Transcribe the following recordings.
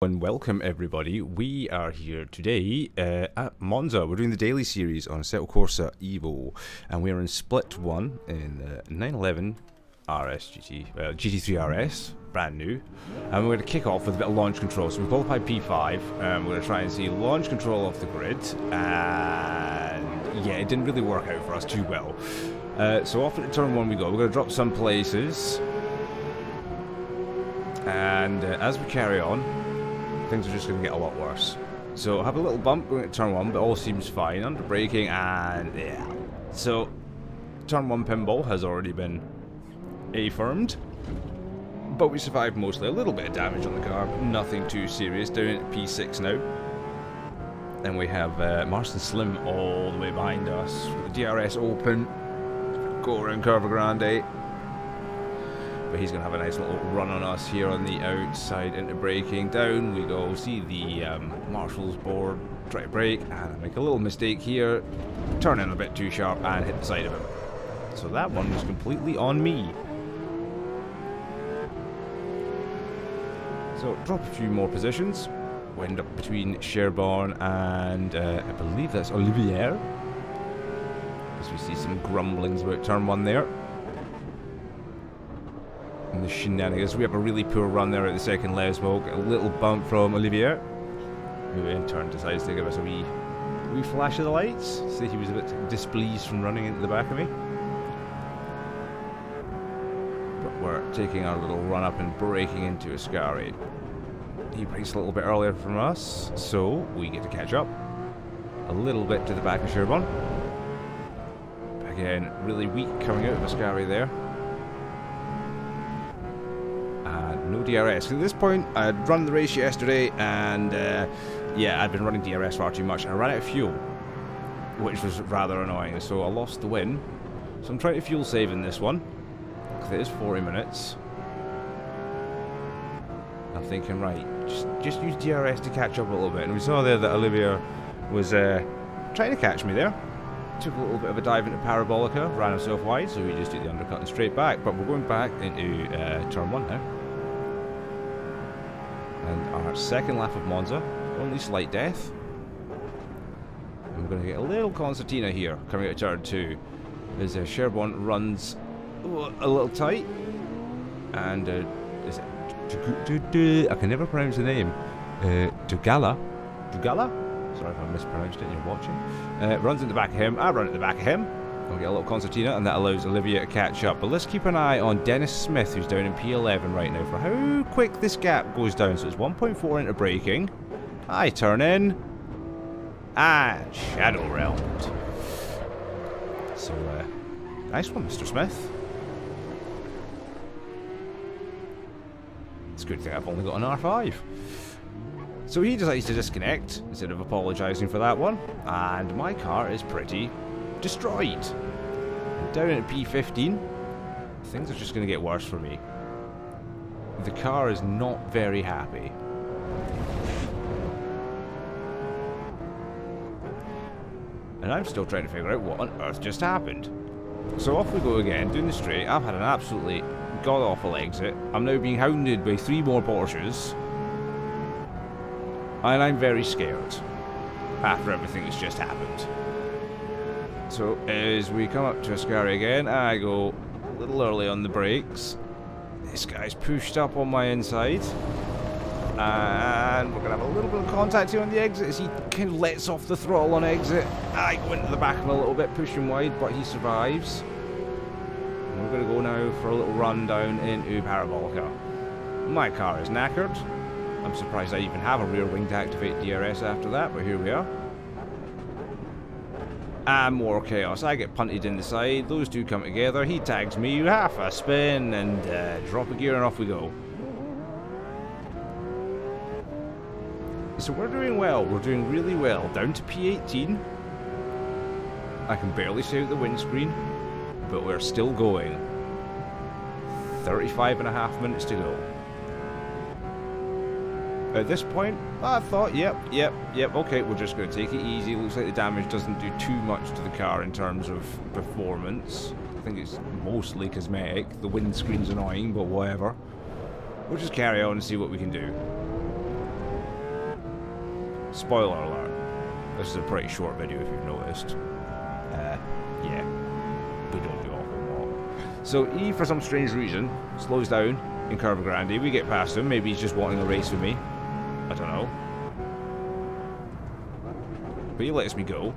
And welcome everybody. We are here today at Monza. We're doing the daily series on Assetto Corsa EVO, and we're in split 1 in the 911 RS GT3 RS, brand new. And we're going to kick off with a bit of launch control. So we qualified P5, we're going to try and see launch control off the grid, and yeah, it didn't really work out for us too well. So off at turn 1 we go. We're going to drop some places, and as we carry on, things are just going to get a lot worse. So I have a little bump going at turn 1, but all seems fine. Under braking, and yeah. So turn 1 pinball has already been affirmed, but we survived mostly. A little bit of damage on the car, nothing too serious. Down at P6 now. Then we have Marston Slim all the way behind us, with the DRS open. Go around Curva Grande. But he's going to have a nice little run on us here on the outside into braking. Down we go. See the marshal's board. Try to brake, and I make a little mistake here. Turn in a bit too sharp and hit the side of him. So that one was completely on me. So drop a few more positions. We end up between Sherborne and I believe that's Olivier. As we see some grumblings about turn 1 there. And the shenanigans. We have a really poor run there at the second layer smoke. A little bump from Olivier, who in turn decides to give us a wee flash of the lights. See, he was a bit displeased from running into the back of me. But we're taking our little run up and braking into Ascari. He brakes a little bit earlier from us, so we get to catch up a little bit to the back of Sherborne. Again, really weak coming out of Ascari there. No DRS. At this point, I'd run the race yesterday, and yeah, I'd been running DRS far too much, and I ran out of fuel, which was rather annoying, so I lost the win. So I'm trying to fuel save in this one, because it is 40 minutes. I'm thinking, right, just use DRS to catch up a little bit, and we saw there that Olivia was trying to catch me there. Took a little bit of a dive into Parabolica, ran himself wide, so we just did the undercut and straight back, but we're going back into turn 1 now. And our second lap of Monza, only slight death. And we're going to get a little concertina here, coming out of turn 2. As Sherborne runs a little tight. And is it I can never pronounce the name. Dugala? Sorry if I mispronounced it and you're watching. Runs in the back of him, I run at the back of him. We'll get a little concertina, and that allows Olivia to catch up. But let's keep an eye on Dennis Smith, who's down in P11 right now, for how quick this gap goes down. So it's 1.4 into braking. I turn in. And shadow realmed. So, nice one, Mr. Smith. It's a good thing I've only got an R5. So he decides to disconnect instead of apologising for that one. And my car is pretty destroyed. And down at P15, things are just going to get worse for me. The car is not very happy. And I'm still trying to figure out what on earth just happened. So off we go again, doing the straight. I've had an absolutely god-awful exit. I'm now being hounded by 3 more Porsches. And I'm very scared after everything that's just happened. So as we come up to Ascari again, I go a little early on the brakes. This guy's pushed up on my inside. And we're going to have a little bit of contact here on the exit as he kind of lets off the throttle on exit. I go into the back of him a little bit, push him wide, but he survives. And we're going to go now for a little run down into Parabolica. My car is knackered. I'm surprised I even have a rear wing to activate DRS after that, but here we are. And more chaos. I get punted in the side, those two come together, he tags me, half a spin, and drop a gear and off we go. So we're doing well, we're doing really well. Down to P18. I can barely see out the windscreen, but we're still going. 35.5 minutes to go. At this point, I thought, yep, okay, we're just going to take it easy. Looks like the damage doesn't do too much to the car in terms of performance. think it's mostly cosmetic. The windscreen's annoying, but whatever. We'll just carry on and see what we can do. Spoiler alert. This is a pretty short video if you've noticed. Yeah. We don't do a whole lot. So E, for some strange reason, slows down in Curva Grande. We get past him. Maybe he's just wanting a race with me. I don't know. But he lets me go.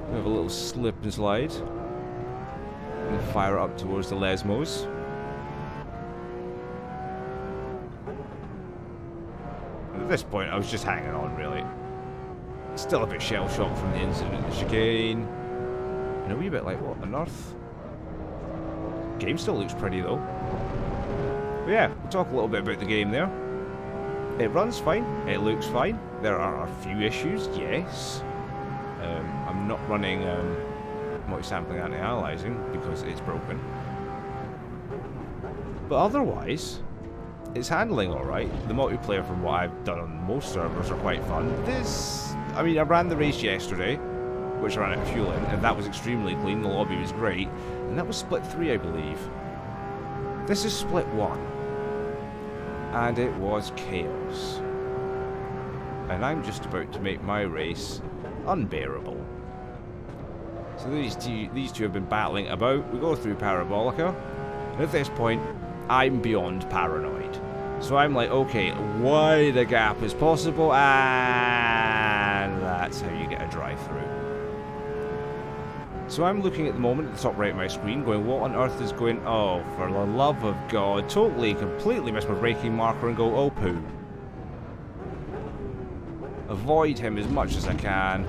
We have a little slip and slide. And fire up towards the Lesmos. And at this point, I was just hanging on, really. Still a bit shell-shocked from the incident at the chicane. And a wee bit like, what on earth? Game still looks pretty, though. But yeah, we'll talk a little bit about the game there. It runs fine. It looks fine. There are a few issues, yes. I'm not running multi-sampling anti-aliasing because it's broken. But otherwise, it's handling alright. The multiplayer, from what I've done on most servers, are quite fun. I mean, I ran the race yesterday, which I ran out of fuel in, and that was extremely clean. The lobby was great. And that was split 3, I believe. This is split 1. And it was chaos. And I'm just about to make my race unbearable. So these two have been battling about. We go through Parabolica, and at this point, I'm beyond paranoid. So I'm like, okay, wide a gap as possible, and that's how you get a drive-through. So I'm looking at the moment at the top right of my screen, going, what on earth is going... Oh, for the love of God. Totally, completely miss my braking marker and go, oh, poo. Avoid him as much as I can.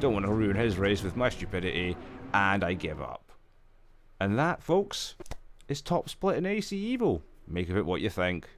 Don't want to ruin his race with my stupidity. And I give up. And that, folks, is top split in AC EVO. Make of it what you think.